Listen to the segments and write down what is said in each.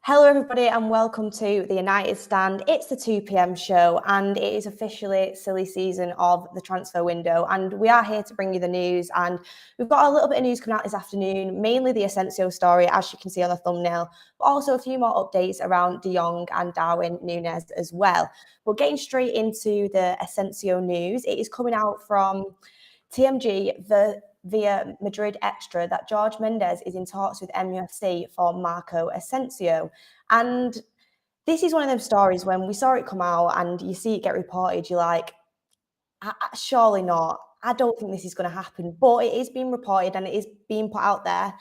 Hello, everybody, and welcome to the United Stand. It's the 2 p.m. show, and it is officially silly season of the transfer window. And we are here to bring you the news. And we've got a little bit of news coming out this afternoon, mainly the Asensio story, as you can see on the thumbnail, but also a few more updates around De Jong and Darwin Nunez as well. But getting straight into the Asensio news, it is coming out from TMG, via Madrid Extra, that Jorge Mendes is in talks with MUFC for Marco Asensio. And this is one of them stories when we saw it come out and you see it get reported, you're like, surely not. I don't think this is going to happen. But it is being reported and it is being put out there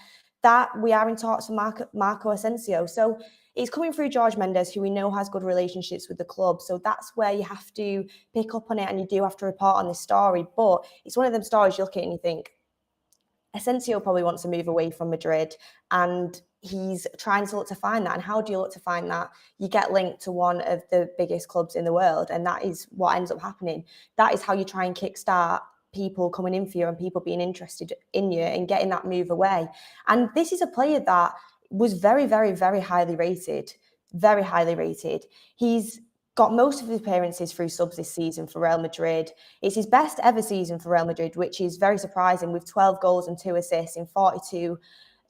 that we are in talks with Marco Asensio. So it's coming through Jorge Mendes, who we know has good relationships with the club. So that's where you have to pick up on it and you do have to report on this story. But it's one of them stories you look at and you think, Asensio probably wants to move away from Madrid and he's trying to look to find that. And how do you look to find that? You get linked to one of the biggest clubs in the world, and that is what ends up happening. That is how you try and kickstart people coming in for you and people being interested in you and getting that move away. And this is a player that was very, very, very highly rated. Very highly rated. He's got most of his appearances through subs this season for Real Madrid. It's his best ever season for Real Madrid, which is very surprising, with 12 goals and 2 assists in 42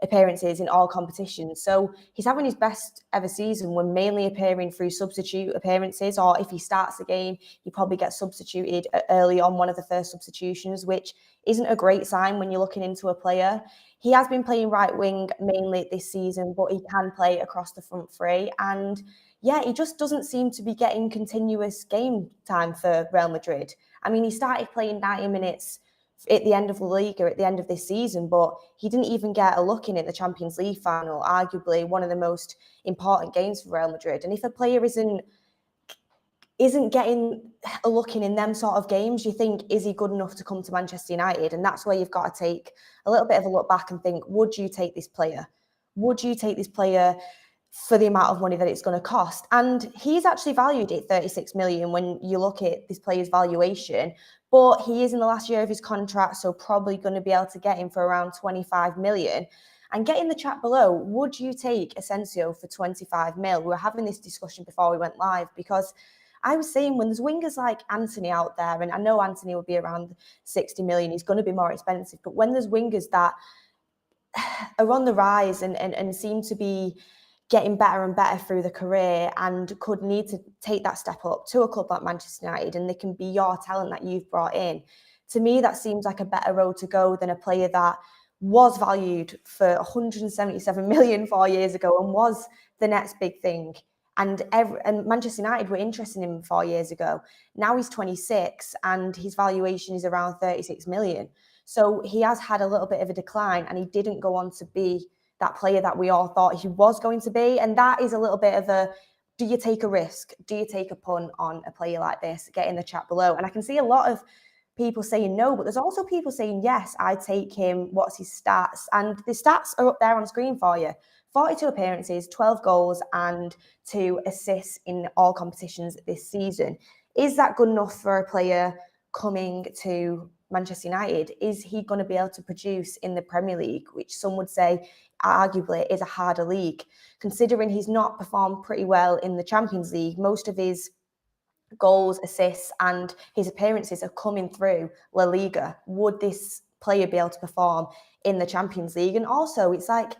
appearances in all competitions. So he's having his best ever season when mainly appearing through substitute appearances, or if he starts the game, he probably gets substituted early on, one of the first substitutions, which isn't a great sign when you're looking into a player. He has been playing right wing mainly this season, but he can play across the front three. And yeah, he just doesn't seem to be getting continuous game time for Real Madrid. I mean, he started playing 90 minutes at the end of La Liga, at the end of this season, but he didn't even get a look in at the Champions League final, arguably one of the most important games for Real Madrid. And if a player isn't getting a look in them sort of games, you think, is he good enough to come to Manchester United? And that's where you've got to take a little bit of a look back and think, would you take this player? Would you take this player for the amount of money that it's going to cost? And he's actually valued at 36 million when you look at this player's valuation, but he is in the last year of his contract, so probably going to be able to get him for around 25 million. And get in the chat below, would you take Asensio for 25 mil? We were having this discussion before we went live, because I was saying, when there's wingers like Antony out there, and I know Antony will be around 60 million, he's going to be more expensive, but when there's wingers that are on the rise and seem to be getting better and better through the career and could need to take that step up to a club like Manchester United, and they can be your talent that you've brought in, to me that seems like a better road to go than a player that was valued for 177 million 4 years ago and was the next big thing. And Manchester United were interested in him 4 years ago. Now he's 26 and his valuation is around 36 million. So he has had a little bit of a decline, and he didn't go on to be that player that we all thought he was going to be. And that is a little bit of a, do you take a risk? Do you take a punt on a player like this? Get in the chat below. And I can see a lot of people saying no, but there's also people saying, yes, I take him. What's his stats? And the stats are up there on screen for you. 42 appearances, 12 goals and 2 assists in all competitions this season. Is that good enough for a player coming to Manchester United? Is he going to be able to produce in the Premier League, which some would say arguably is a harder league, considering he's not performed pretty well in the Champions League? Most of his goals, assists and his appearances are coming through La Liga. Would this player be able to perform in the Champions League? And also, it's like,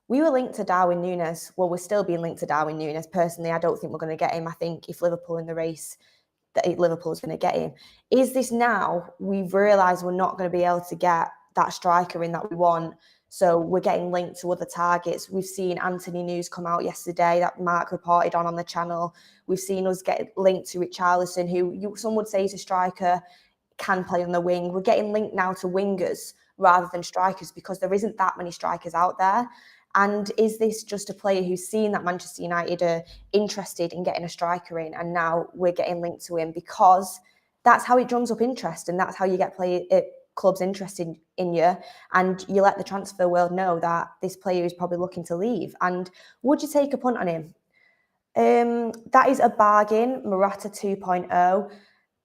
we were linked to Darwin Nunez. Well, we're still being linked to Darwin Nunez. Personally, I don't think we're going to get him. I think if Liverpool in the race, that Liverpool's going to get him. Is this now we've realised we're not going to be able to get that striker in that we want, so we're getting linked to other targets? We've seen Anthony news come out yesterday that Mark reported on the channel. We've seen us get linked to Richarlison, who some would say is a striker, can play on the wing. We're getting linked now to wingers rather than strikers, because there isn't that many strikers out there. And is this just a player who's seen that Manchester United are interested in getting a striker in, and now we're getting linked to him? Because that's how it drums up interest, and that's how you get clubs interested in you, and you let the transfer world know that this player is probably looking to leave. And would you take a punt on him? That is a bargain, Morata 2.0.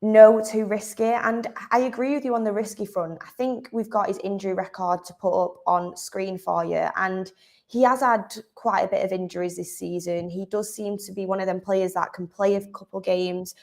No, too risky. And I agree with you on the risky front. I think we've got his injury record to put up on screen for you. And he has had quite a bit of injuries this season. He does seem to be one of them players that can play a couple games,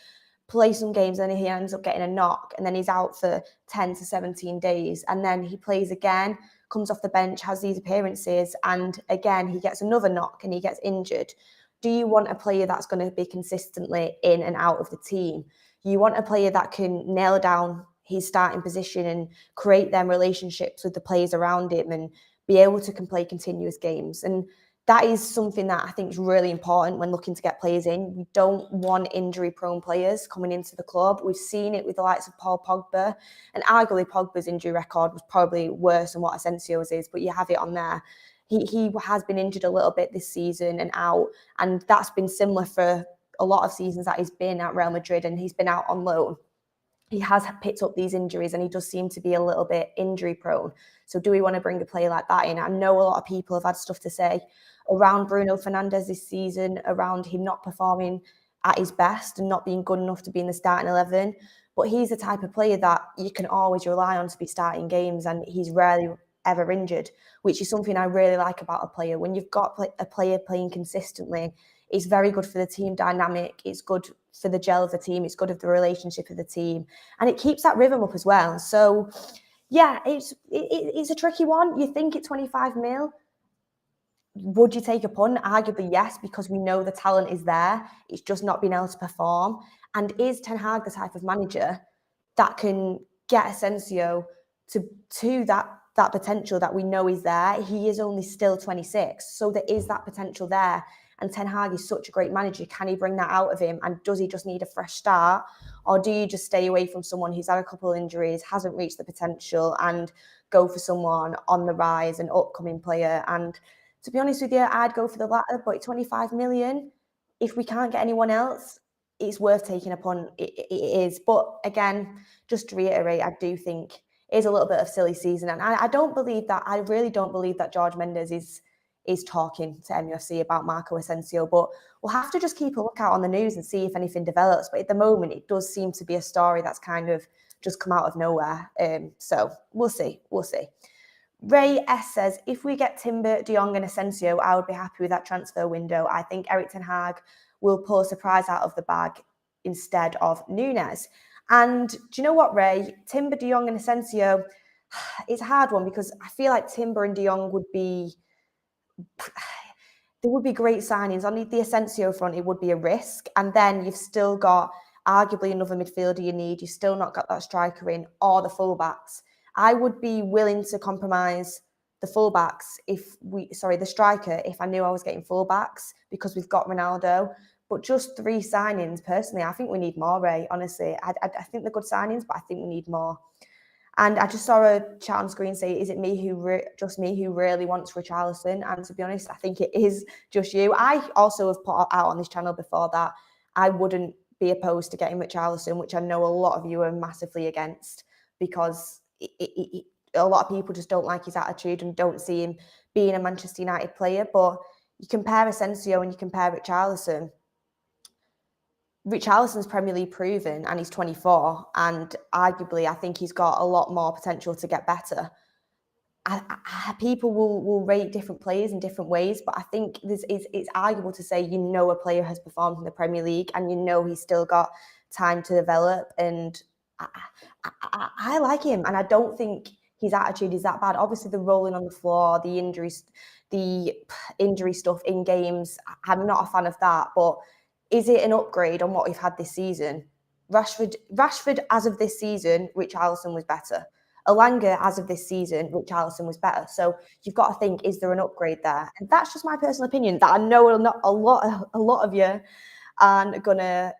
play some games, and he ends up getting a knock, and then he's out for 10 to 17 days. And then he plays again, comes off the bench, has these appearances, and again, he gets another knock and he gets injured. Do you want a player that's going to be consistently in and out of the team? You want a player that can nail down his starting position and create them relationships with the players around him and be able to play continuous games. And that is something that I think is really important when looking to get players in. We don't want injury-prone players coming into the club. We've seen it with the likes of Paul Pogba, and arguably Pogba's injury record was probably worse than what Asensio's is, but you have it on there. He has been injured a little bit this season and out, and that's been similar for a lot of seasons that he's been at Real Madrid, and he's been out on loan. He has picked up these injuries and he does seem to be a little bit injury prone. So do we want to bring a player like that in? I know a lot of people have had stuff to say around Bruno Fernandes this season, around him not performing at his best and not being good enough to be in the starting 11. But he's the type of player that you can always rely on to be starting games, and he's rarely ever injured, which is something I really like about a player. When you've got a player playing consistently, it's very good for the team dynamic. It's good for the gel of the team. It's good for the relationship of the team. And it keeps that rhythm up as well. So, yeah, it's a tricky one. You think at 25 mil, would you take a punt? Arguably, yes, because we know the talent is there. It's just not being able to perform. And is Ten Hag the type of manager that can get Asensio to that potential that we know is there? He is only still 26, so there is that potential there. And Ten Hag is such a great manager. Can he bring that out of him? And does he just need a fresh start? Or do you just stay away from someone who's had a couple of injuries, hasn't reached the potential, and go for someone on the rise, an upcoming player? And to be honest with you, I'd go for the latter, but 25 million, if we can't get anyone else, it's worth taking a punt. It is. But again, just to reiterate, I do think it is a little bit of silly season. And I really don't believe that George Mendes is talking to MUFC about Marco Asensio. But we'll have to just keep a lookout on the news and see if anything develops. But at the moment, it does seem to be a story that's kind of just come out of nowhere. So we'll see. We'll see. Ray S says, if we get Timber, De Jong and Asensio, I would be happy with that transfer window. I think Erik ten Hag will pull a surprise out of the bag instead of Nunez. And do you know what, Ray? Timber, De Jong and Asensio, it's a hard one because I feel like Timber and De Jong would be great signings. On the Asensio front, it would be a risk. And then you've still got arguably another midfielder you need. You've still not got that striker in or the fullbacks. I would be willing to compromise the the striker, if I knew I was getting fullbacks because we've got Ronaldo. But just 3 signings, personally, I think we need more, Ray. Honestly, I think they're good signings, but I think we need more. And I just saw a chat on screen say, is it just me who really wants Richarlison? And to be honest, I think it is just you. I also have put out on this channel before that I wouldn't be opposed to getting Richarlison, which I know a lot of you are massively against because a lot of people just don't like his attitude and don't see him being a Manchester United player. But you compare Asensio and you compare Richarlison. Richarlison's Premier League proven and he's 24, and arguably I think he's got a lot more potential to get better. People will rate different players in different ways, but I think it's arguable to say a player has performed in the Premier League and he's still got time to develop, and I like him, and I don't think his attitude is that bad. Obviously, the rolling on the floor, the injury stuff in games, I'm not a fan of that, but is it an upgrade on what we've had this season? Rashford as of this season, Richarlison was better. Elanga as of this season, Richarlison was better. So you've got to think, is there an upgrade there? And that's just my personal opinion that I know not a lot of you aren't gonna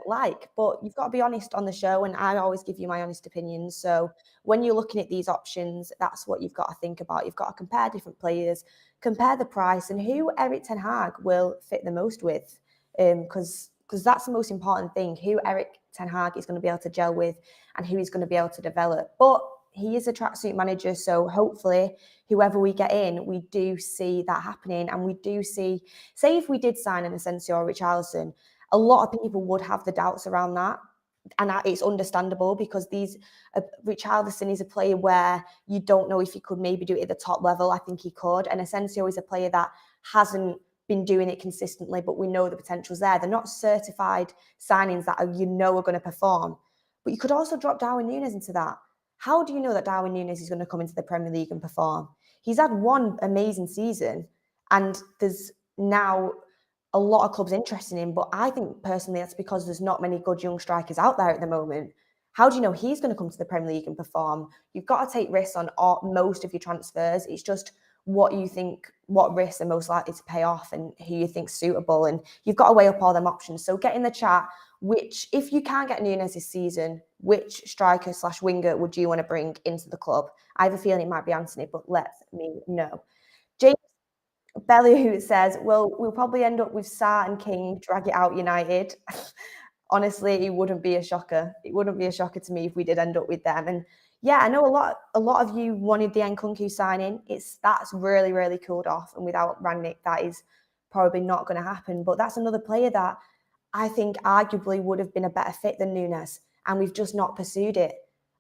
like, but you've got to be honest on the show, and I always give you my honest opinions. So when you're looking at these options, that's what you've got to think about. You've got to compare different players, compare the price, and who Erik ten Hag will fit the most with. Because that's the most important thing, who Erik ten Hag is going to be able to gel with and who he's going to be able to develop. But he is a tracksuit manager, so hopefully whoever we get in, we do see that happening, and we do see, say if we did sign an Asensio or Richarlison, a lot of people would have the doubts around that. it's understandable because Richarlison is a player where you don't know if he could maybe do it at the top level. I think he could. And Asensio is a player that hasn't been doing it consistently, but we know the potential's there. They're not certified signings that are going to perform. But you could also drop Darwin Nunez into that. How do you know that Darwin Nunez is going to come into the Premier League and perform? He's had one amazing season, and there's now a lot of clubs interested in him. But I think personally that's because there's not many good young strikers out there at the moment. How do you know he's going to come to the Premier League and perform? You've got to take risks on most of your transfers. It's just what you think, what risks are most likely to pay off and who you think's suitable. And you've got to weigh up all them options. So get in the chat, if you can't get Nunez this season, which striker/winger would you want to bring into the club? I have a feeling it might be Anthony, but let me know. James Bellew says, well, we'll probably end up with Sarr and King, drag it out United. Honestly, it wouldn't be a shocker. It wouldn't be a shocker to me if we did end up with them. And yeah, I know a lot of you wanted the Nkunku signing. That's really, really cooled off. And without Rangnick, that is probably not going to happen. But that's another player that I think arguably would have been a better fit than Nunez. And we've just not pursued it.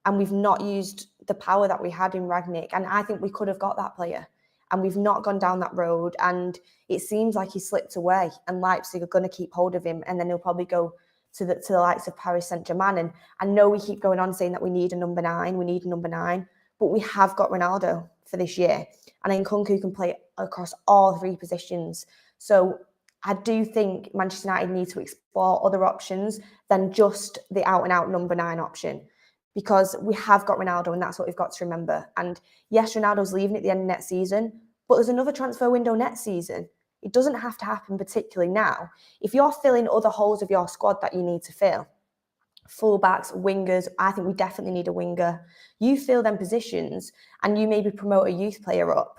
And we've not used the power that we had in Rangnick. And I think we could have got that player. And we've not gone down that road. And it seems like he slipped away. And Leipzig are going to keep hold of him. And then he'll probably go to the likes of Paris Saint-Germain. And I know we keep going on saying that we need a number 9, but we have got Ronaldo for this year. And Nkunku can play across all three positions. So I do think Manchester United need to explore other options than just the out-and-out number 9 option, because we have got Ronaldo, and that's what we've got to remember. And yes, Ronaldo's leaving at the end of next season, but there's another transfer window next season. It doesn't have to happen particularly now. If you're filling other holes of your squad that you need to fill, fullbacks, wingers, I think we definitely need a winger. You fill them positions and you maybe promote a youth player up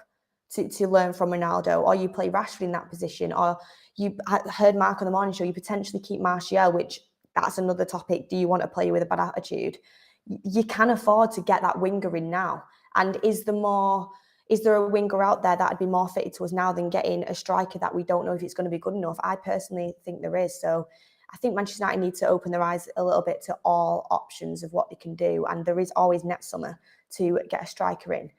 to learn from Ronaldo, or you play Rashford in that position, or you heard Mark on the morning show, you potentially keep Martial, which that's another topic. Do you want a player with a bad attitude? You can afford to get that winger in now. And is there a winger out there that would be more fitted to us now than getting a striker that we don't know if it's going to be good enough? I personally think there is. So I think Manchester United need to open their eyes a little bit to all options of what they can do. And there is always next summer to get a striker in.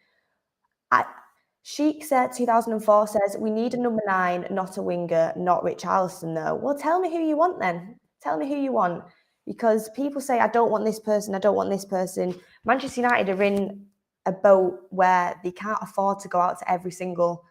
Sheik said 2004 says, we need a number 9, not a winger, not Richarlison though. Well, tell me who you want then. Tell me who you want. Because people say, I don't want this person, I don't want this person. Manchester United are in a boat where they can't afford to go out to every single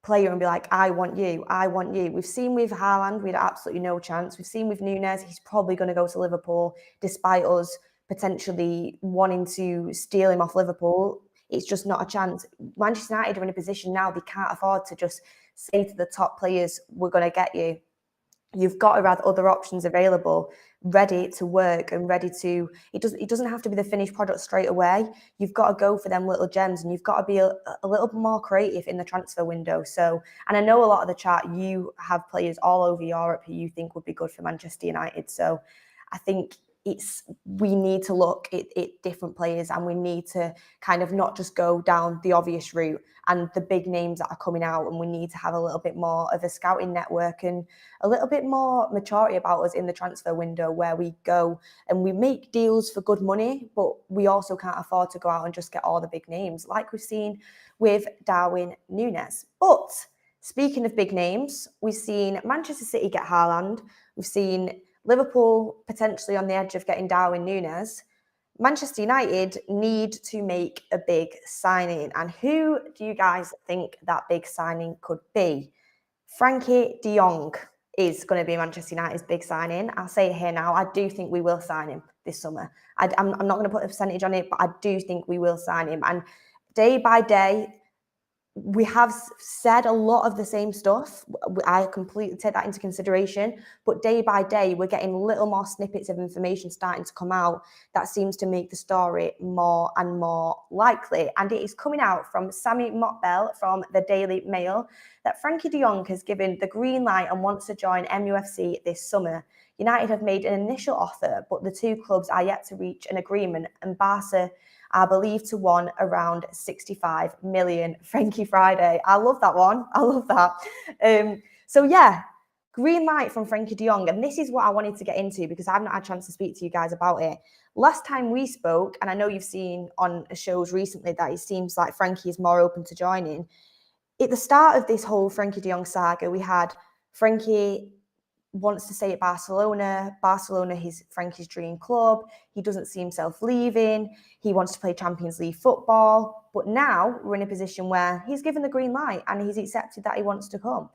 player and be like, I want you, I want you. We've seen with Haaland, we had absolutely no chance. We've seen with Nunez, he's probably going to go to Liverpool, despite us potentially wanting to steal him off Liverpool. It's just not a chance. Manchester United are in a position now, they can't afford to just say to the top players, we're going to get you. You've got to have other options available, ready to work and ready to, it doesn't have to be the finished product straight away. You've got to go for them little gems, and you've got to be a little bit more creative in the transfer window. So, and I know a lot of the chat, you have players all over Europe who you think would be good for Manchester United. So I think we need to look at different players, and we need to kind of not just go down the obvious route and the big names that are coming out, and we need to have a little bit more of a scouting network and a little bit more maturity about us in the transfer window, where we go and we make deals for good money, but we also can't afford to go out and just get all the big names like we've seen with Darwin Nunez. But speaking of big names, we've seen Manchester City get Haaland, we've seen Liverpool potentially on the edge of getting Darwin Nunez. Manchester United need to make a big signing. And who do you guys think that big signing could be? Frenkie de Jong is going to be Manchester United's big signing. I'll say it here now. I do think we will sign him this summer. I'm not going to put a percentage on it, but I do think we will sign him. And day by day, we have said a lot of the same stuff. I completely take that into consideration. But day by day, we're getting little more snippets of information starting to come out that seems to make the story more and more likely. And it is coming out from Sami Mokbel from the Daily Mail that Frenkie de Jong has given the green light and wants to join MUFC this summer. United have made an initial offer, but the two clubs are yet to reach an agreement, and Barca are believed to want around 65 million. Frankie Friday. I love that one. I love that. So yeah, Green light from Frenkie de Jong. And this is what I wanted to get into because I've not had a chance to speak to you guys about it. Last time we spoke, and I know you've seen on shows recently that it seems like Frenkie is more open to joining. At the start of this whole Frenkie de Jong saga, we had Frenkie wants to stay at Barcelona. Barcelona is Frenkie's dream club. He doesn't see himself leaving. He wants to play Champions League football. But now we're in a position where he's given the green light and he's accepted that he wants to come.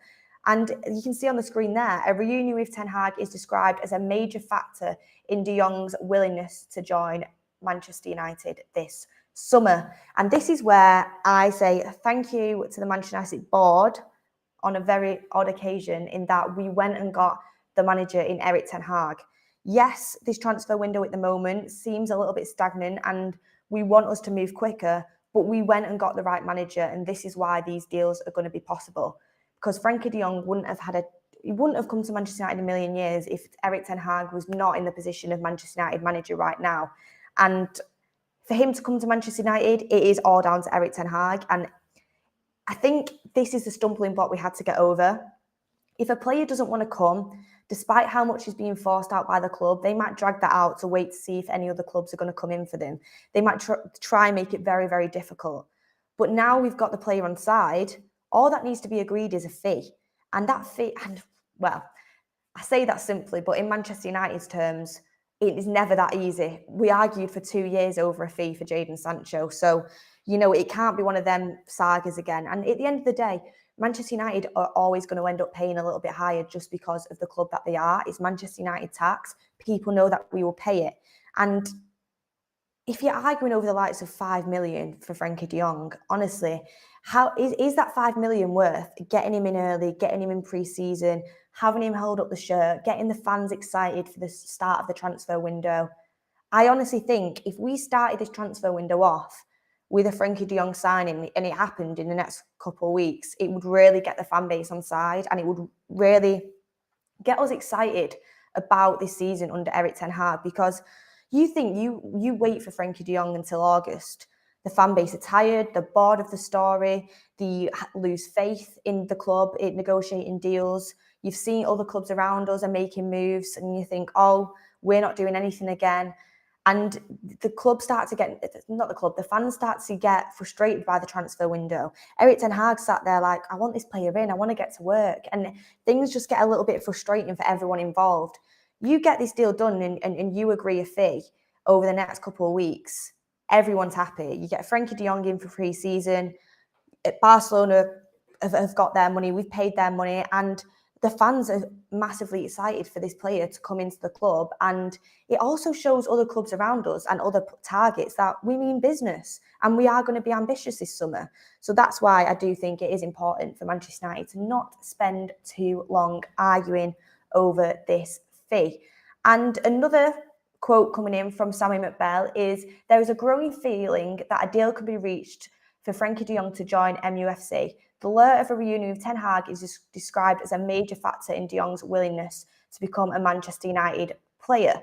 And you can see on the screen there, a reunion with Ten Hag is described as a major factor in de Jong's willingness to join Manchester United this summer. And this is where I say thank you to the Manchester United board on a very odd occasion in that we went and got the manager in Erik Ten Hag. Yes, this transfer window at the moment seems a little bit stagnant and we want us to move quicker, but we went and got the right manager, and this is why these deals are going to be possible. Because Frenkie de Jong wouldn't have come to Manchester United in a million years if Erik Ten Hag was not in the position of Manchester United manager right now. And for him to come to Manchester United, it is all down to Erik Ten Hag. And I think this is the stumbling block we had to get over. If a player doesn't want to come, despite how much is being forced out by the club, they might drag that out to wait to see if any other clubs are going to come in for them. They might try and make it very, very difficult. But now we've got the player on side, all that needs to be agreed is a fee. And that fee, and well, I say that simply, but in Manchester United's terms, it is never that easy. We argued for 2 years over a fee for Jadon Sancho. So, it can't be one of them sagas again. And at the end of the day, Manchester United are always going to end up paying a little bit higher just because of the club that they are. It's Manchester United tax. People know that we will pay it. And if you're arguing over the likes of 5 million for Frenkie de Jong, honestly, how is that 5 million worth getting him in early, getting him in pre-season, having him hold up the shirt, getting the fans excited for the start of the transfer window? I honestly think if we started this transfer window off with a Frenkie de Jong signing and it happened in the next couple of weeks, it would really get the fan base on side and it would really get us excited about this season under Erik Ten Hag, because you think you wait for Frenkie de Jong until August. The fan base are tired, they're bored of the story, they lose faith in the club, in negotiating deals. You've seen other clubs around us are making moves and you think, oh, we're not doing anything again. And the fans start to get frustrated by the transfer window. Erik Ten Hag sat there like, I want this player in, I want to get to work. And things just get a little bit frustrating for everyone involved. You get this deal done and you agree a fee over the next couple of weeks, everyone's happy. You get Frenkie de Jong in for pre-season. Barcelona have got their money, we've paid their money, and the fans are massively excited for this player to come into the club. And it also shows other clubs around us and other targets that we mean business and we are going to be ambitious this summer. So that's why I do think it is important for Manchester United to not spend too long arguing over this fee. And another quote coming in from Sammy McBell is, there is a growing feeling that a deal could be reached for Frenkie de Jong to join MUFC. The lure of a reunion with Ten Hag is described as a major factor in de Jong's willingness to become a Manchester United player.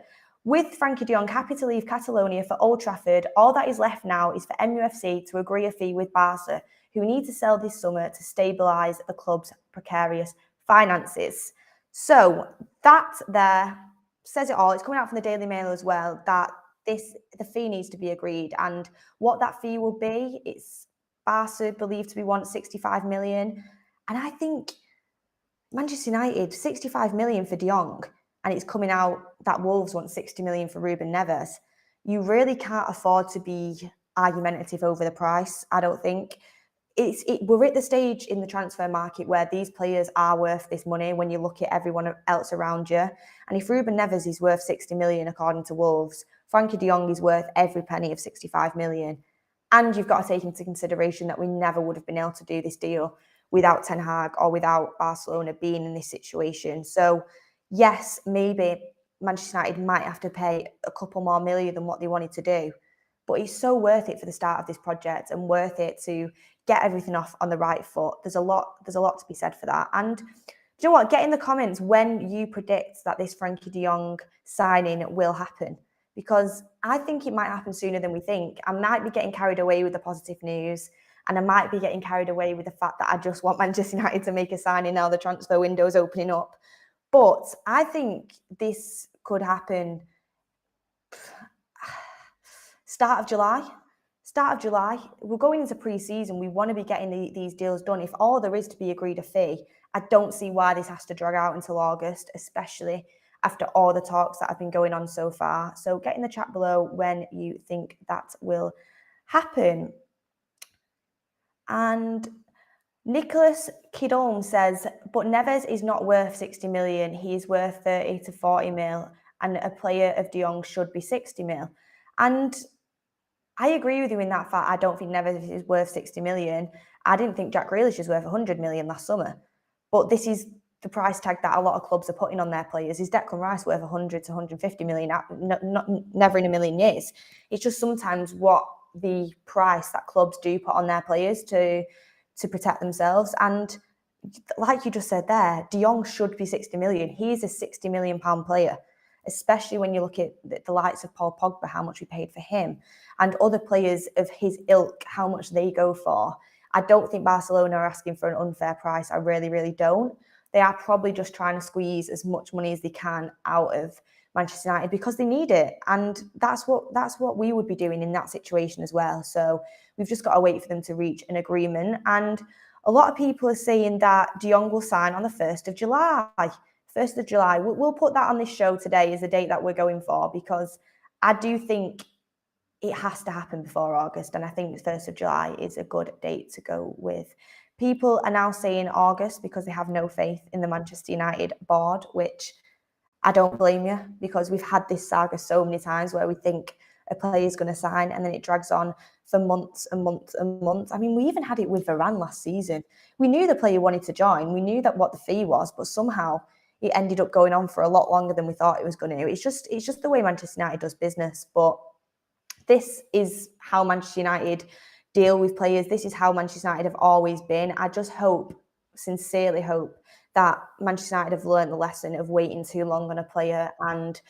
With Frenkie de Jong happy to leave Catalonia for Old Trafford, all that is left now is for MUFC to agree a fee with Barca, who need to sell this summer to stabilise the club's precarious finances. So that there says it all. It's coming out from the Daily Mail as well that the fee needs to be agreed, and what that fee will be, it's Barca believed to be 65 million. And I think Manchester United, 65 million for de Jong, and it's coming out that Wolves want 60 million for Ruben Neves. You really can't afford to be argumentative over the price, I don't think. We're at the stage in the transfer market where these players are worth this money when you look at everyone else around you. And if Ruben Neves is worth 60 million according to Wolves, Frenkie de Jong is worth every penny of 65 million. And you've got to take into consideration that we never would have been able to do this deal without Ten Hag or without Barcelona being in this situation. So yes, maybe Manchester United might have to pay a couple more million than what they wanted to do, but it's so worth it for the start of this project and worth it to get everything off on the right foot. There's a lot to be said for that. And do you know what? Get in the comments when you predict that this Frenkie de Jong signing will happen, because I think it might happen sooner than we think. I might be getting carried away with the positive news, and I might be getting carried away with the fact that I just want Manchester United to make a signing now the transfer window is opening up. But I think this could happen start of July. We're going into pre-season. We want to be getting these deals done. If all there is to be agreed a fee, I don't see why this has to drag out until August, especially after all the talks that have been going on so far. So get in the chat below when you think that will happen. And Nicholas Kidon says, but Neves is not worth 60 million. He is worth 30 to 40 mil, and a player of De Jong should be 60 mil. And I agree with you in that fact. I don't think Neves is worth 60 million. I didn't think Jack Grealish was worth 100 million last summer. But this is the price tag that a lot of clubs are putting on their players. Is Declan Rice worth 100 to 150 million? Never in a million years. It's just sometimes what the price that clubs do put on their players to protect themselves. And like you just said there, De Jong should be 60 million. He's a 60 million pound player, especially when you look at the likes of Paul Pogba, how much we paid for him, and other players of his ilk, how much they go for. I don't think Barcelona are asking for an unfair price. I really, really don't. They are probably just trying to squeeze as much money as they can out of Manchester United because they need it. And that's what we would be doing in that situation as well. So we've just got to wait for them to reach an agreement. And a lot of people are saying that De Jong will sign on the 1st of July. 1st of July. We'll put that on this show today as the date that we're going for, because I do think it has to happen before August. And I think the 1st of July is a good date to go with. People are now saying August because they have no faith in the Manchester United board, which I don't blame you, because we've had this saga so many times where we think a player is going to sign and then it drags on for months and months and months. I mean, we even had it with Varane last season. We knew the player wanted to join. We knew that what the fee was, but somehow it ended up going on for a lot longer than we thought it was going to. It's just the way Manchester United does business. But this is how Manchester United deal with players. This is how Manchester United have always been. I just sincerely hope, that Manchester United have learned the lesson of waiting too long on a player, and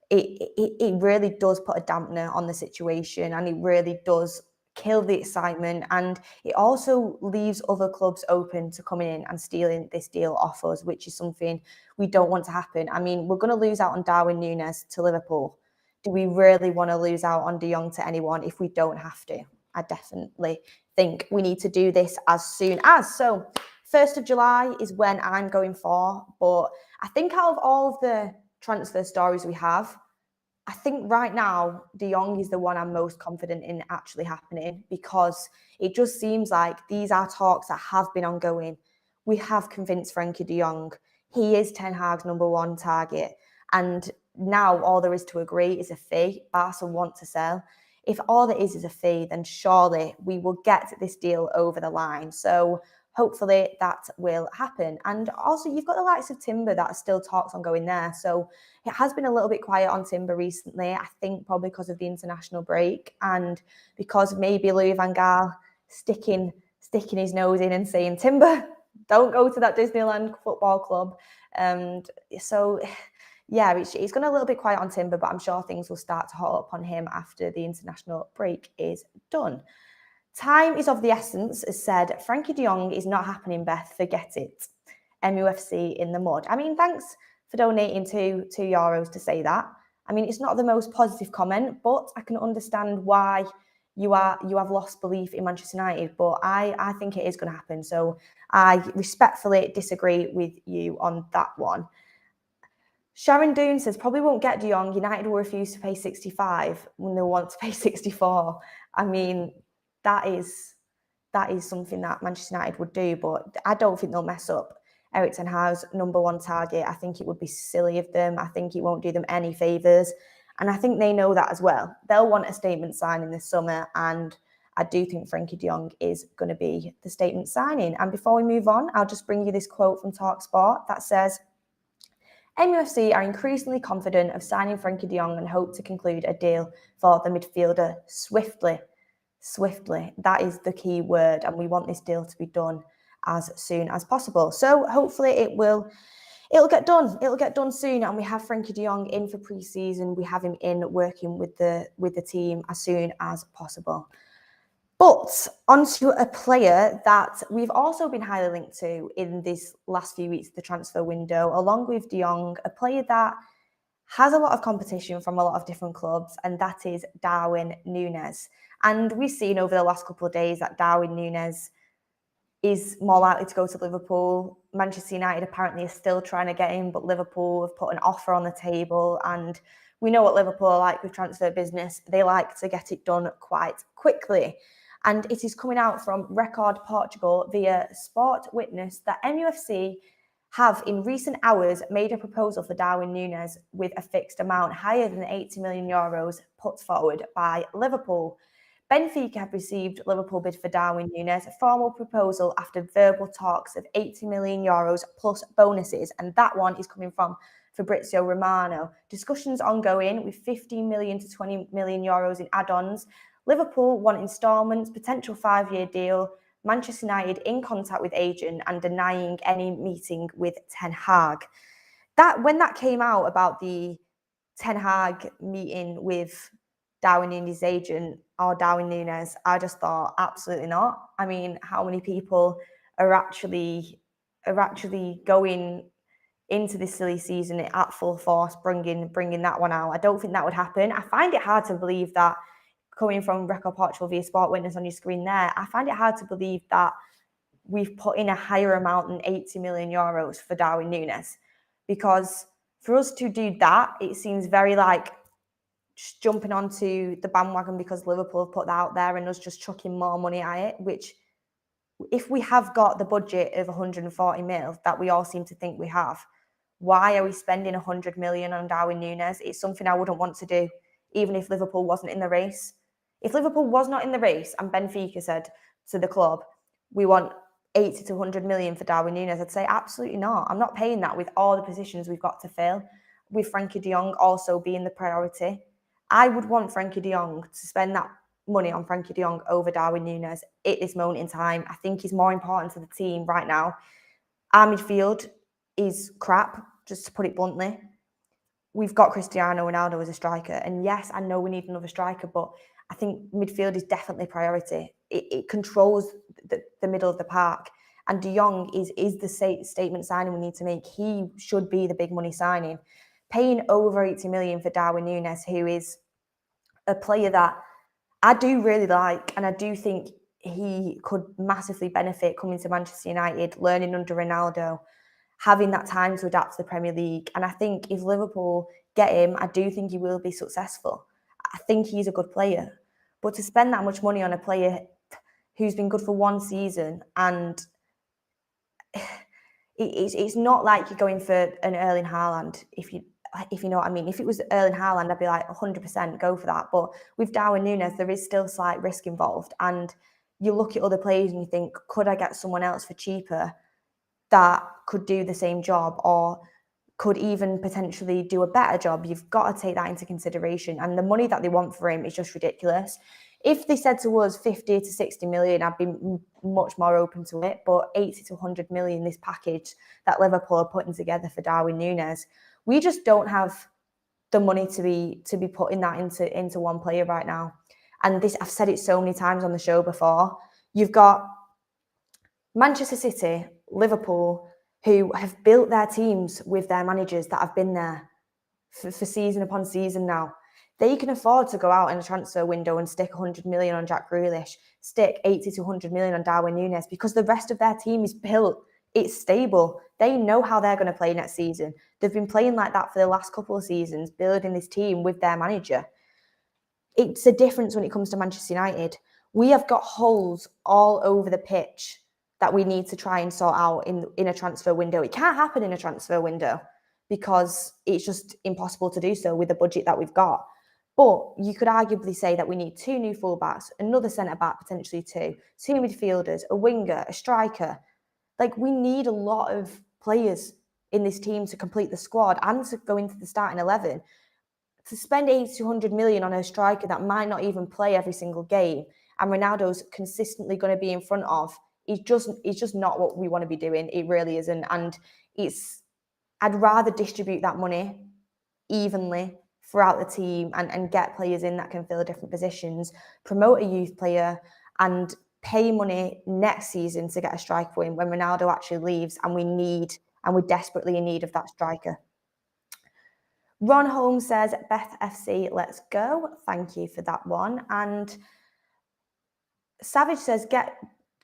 it really does put a dampener on the situation, and it really does kill the excitement, and it also leaves other clubs open to coming in and stealing this deal off us, which is something we don't want to happen. I mean, we're going to lose out on Darwin Nunez to Liverpool. Do we really want to lose out on De Jong to anyone if we don't have to? I definitely think we need to do this as soon as. So 1st of July is when I'm going for, but I think out of all of the transfer stories we have, I think right now De Jong is the one I'm most confident in actually happening, because it just seems like these are talks that have been ongoing. We have convinced Frenkie de Jong. He is Ten Hag's #1 target, and now all there is to agree is a fee. Barca want to sell. If all there is a fee, then surely we will get this deal over the line. So hopefully that will happen. And also, you've got the likes of Timber that are still talks ongoing there. So it has been a little bit quiet on Timber recently, I think probably because of the international break, and because maybe Louis van Gaal sticking his nose in and saying, Timber, don't go to that Disneyland football club. So yeah, it's gone a little bit quiet on Timber, but I'm sure things will start to hot up on him after the international break is done. Time is of the essence, as said. Frenkie de Jong is not happening, Beth. Forget it. MUFC in the mud. I mean, thanks for donating €2 to say that. I mean, it's not the most positive comment, but I can understand why you have lost belief in Manchester United. But I think it is going to happen. So I respectfully disagree with you on that one. Sharon Doon says, probably won't get De Jong. United will refuse to pay 65 when they want to pay 64. I mean, that is something that Manchester United would do, but I don't think they'll mess up Erik ten Hag's #1 target. I think it would be silly of them. I think it won't do them any favours. And I think they know that as well. They'll want a statement signing this summer, and I do think Frenkie de Jong is going to be the statement signing. And before we move on, I'll just bring you this quote from TalkSport that says, MUFC are increasingly confident of signing Frenkie de Jong and hope to conclude a deal for the midfielder swiftly. Swiftly. That is the key word, and we want this deal to be done as soon as possible. So hopefully it'll get done. It'll get done soon, and we have Frenkie de Jong in for pre-season. We have him in working with the team as soon as possible. But onto a player that we've also been highly linked to in this last few weeks of the transfer window, along with De Jong, a player that has a lot of competition from a lot of different clubs, and that is Darwin Nunez. And we've seen over the last couple of days that Darwin Nunez is more likely to go to Liverpool. Manchester United apparently is still trying to get him, but Liverpool have put an offer on the table. And we know what Liverpool are like with transfer business. They like to get it done quite quickly. And it is coming out from Record Portugal via Sport Witness that MUFC have in recent hours made a proposal for Darwin Nunez with a fixed amount higher than the 80 million euros put forward by Liverpool. Benfica have received Liverpool bid for Darwin Nunez, a formal proposal after verbal talks of 80 million euros plus bonuses, and that one is coming from Fabrizio Romano. Discussions ongoing with 15 million to 20 million euros in add-ons. Liverpool want instalments, potential 5-year deal. Manchester United in contact with agent and denying any meeting with Ten Hag. When that came out about the Ten Hag meeting with Darwin Nunez's agent or Darwin Nunez, I just thought absolutely not. I mean, how many people are actually going into this silly season at full force, bringing that one out? I don't think that would happen. I find it hard to believe that, coming from Record Portugal via Sport Witness on your screen there, I find it hard to believe that we've put in a higher amount than 80 million euros for Darwin Nunez, because for us to do that, it seems very like just jumping onto the bandwagon because Liverpool have put that out there and us just chucking more money at it, which if we have got the budget of 140 mil that we all seem to think we have, why are we spending 100 million on Darwin Nunez? It's something I wouldn't want to do, even if Liverpool wasn't in the race. If Liverpool was not in the race and Benfica said to the club, we want 80 to 100 million for Darwin Nunez, I'd say absolutely not. I'm not paying that with all the positions we've got to fill, with Frenkie de Jong also being the priority. I would want Frenkie de Jong to spend that money on Frenkie de Jong over Darwin Nunez at this moment in time. I think he's more important to the team right now. Our midfield is crap, just to put it bluntly. We've got Cristiano Ronaldo as a striker, and yes, I know we need another striker, but I think midfield is definitely priority. It controls the middle of the park, and De Jong is the statement signing we need to make. He should be the big money signing. Paying over 80 million for Darwin Nunez, who is a player that I do really like, and I do think he could massively benefit coming to Manchester United, learning under Ronaldo, having that time to adapt to the Premier League. And I think if Liverpool get him, I do think he will be successful. I think he's a good player. But to spend that much money on a player who's been good for one season, and it's not like you're going for an Erling Haaland, if you know what I mean. If it was Erling Haaland, I'd be like 100% go for that. But with Darwin Nunez, there is still slight risk involved. And you look at other players and you think, could I get someone else for cheaper that could do the same job or could even potentially do a better job? You've got to take that into consideration. And the money that they want for him is just ridiculous. If they said to us 50 to 60 million, I'd be much more open to it. But 80 to 100 million, this package that Liverpool are putting together for Darwin Nunez, we just don't have the money to be putting that into one player right now. And this, I've said it so many times on the show before. You've got Manchester City, Liverpool, who have built their teams with their managers that have been there for season upon season now. They can afford to go out in a transfer window and stick 100 million on Jack Grealish, stick 80 to 100 million on Darwin Nunez, because the rest of their team is built. It's stable. They know how they're going to play next season. They've been playing like that for the last couple of seasons, building this team with their manager. It's a difference when it comes to Manchester United. We have got holes all over the pitch that we need to try and sort out in a transfer window. It can't happen in a transfer window because it's just impossible to do so with the budget that we've got. But you could arguably say that we need 2 new fullbacks, another centre-back, potentially 2 midfielders, a winger, a striker. Like, we need a lot of players in this team to complete the squad and to go into the starting 11. To spend 80 to 100 million on a striker that might not even play every single game and Ronaldo's consistently going to be in front of, it's just not what we want to be doing. It really isn't. And I'd rather distribute that money evenly throughout the team and get players in that can fill different positions, promote a youth player and pay money next season to get a striker in when Ronaldo actually leaves and we're desperately in need of that striker. Ron Holmes says, Beth FC, let's go. Thank you for that one. And Savage says,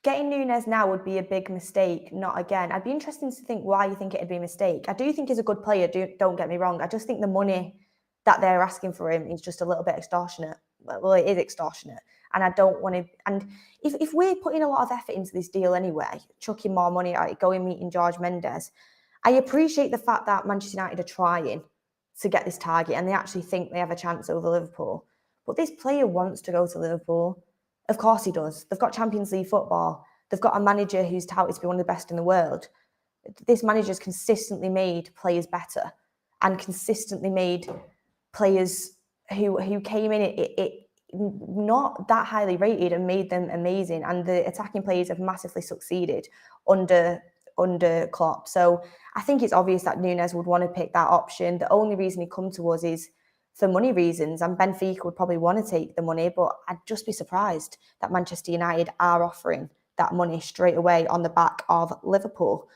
getting Nunez now would be a big mistake, not again. I'd be interested to think why you think it'd be a mistake. I do think he's a good player, don't get me wrong. I just think the money that they're asking for him is just a little bit extortionate. Well, it is extortionate. And I don't want to. And if we're putting a lot of effort into this deal anyway, chucking more money at it, going meeting George Mendes, I appreciate the fact that Manchester United are trying to get this target and they actually think they have a chance over Liverpool. But this player wants to go to Liverpool. Of course he does. They've got Champions League football. They've got a manager who's touted to be one of the best in the world. This manager's consistently made players better and consistently made players who came in it not that highly rated and made them amazing. And the attacking players have massively succeeded under Klopp. So I think it's obvious that Nunez would want to pick that option. The only reason he'd come to us is for money reasons, and Benfica would probably want to take the money, but I'd just be surprised that Manchester United are offering that money straight away on the back of Liverpool.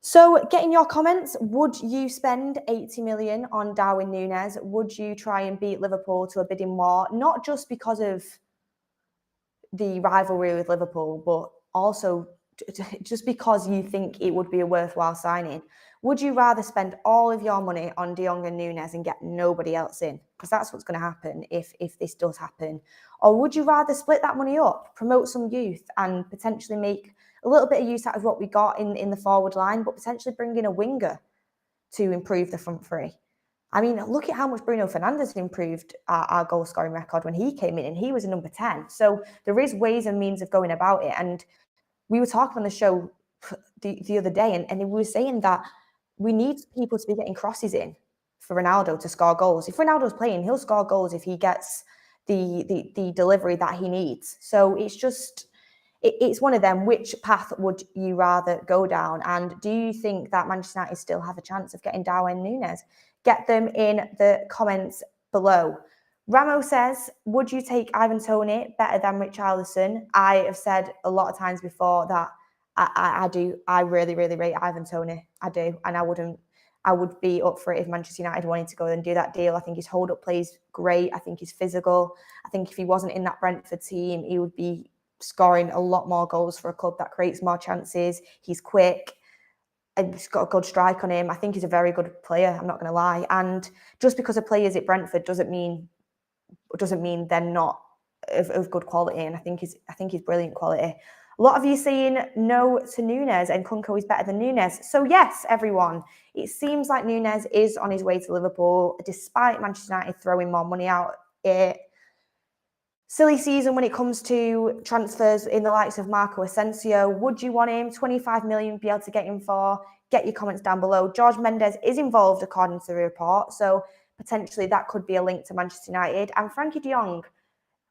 So getting your comments, would you spend 80 million on Darwin Nunez? Would you try and beat Liverpool to a bidding war, not just because of the rivalry with Liverpool, but also just because you think it would be a worthwhile signing? Would you rather spend all of your money on De Jong and Nunez and get nobody else in? Because that's what's going to happen if this does happen. Or would you rather split that money up, promote some youth and potentially make a little bit of use out of what we got in the forward line, but potentially bring in a winger to improve the front three? I mean, look at how much Bruno Fernandes improved our goal scoring record when he came in, and he was a number 10. So there is ways and means of going about it. And we were talking on the show the other day, and we were saying that we need people to be getting crosses in for Ronaldo to score goals. If Ronaldo's playing, he'll score goals if he gets the delivery that he needs. So it's just, it's one of them. Which path would you rather go down? And do you think that Manchester United still have a chance of getting Darwin Nunez? Get them in the comments below. Ramo says, would you take Ivan Toney better than Richarlison? I have said a lot of times before that I do. I really, really rate Ivan Toney. I do. And I would be up for it if Manchester United wanted to go and do that deal. I think his hold-up play is great. I think he's physical. I think if he wasn't in that Brentford team, he would be scoring a lot more goals for a club that creates more chances. He's quick. And he's got a good strike on him. I think he's a very good player. I'm not going to lie. And just because a player's at Brentford doesn't mean they're not of good quality. And I think he's brilliant quality. A lot of you saying no to Nunez and Kunko is better than Nunez. So yes, everyone, it seems like Nunez is on his way to Liverpool, despite Manchester United throwing more money out it. Silly season when it comes to transfers in the likes of Marco Asensio. Would you want him? 25 million, be able to get him for? Get your comments down below. George Mendes is involved according to the report, so potentially that could be a link to Manchester United. And Frenkie de Jong,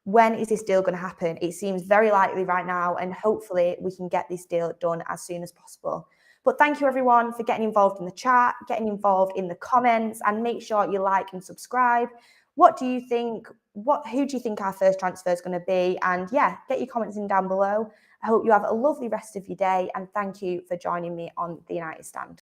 when is this deal going to happen? It seems very likely right now, and hopefully we can get this deal done as soon as possible. But thank you everyone for getting involved in the chat, getting involved in the comments, and make sure you like and subscribe. What do you think? Who do you think our first transfer is going to be? And yeah, get your comments in down below. I hope you have a lovely rest of your day, and thank you for joining me on the United Stand.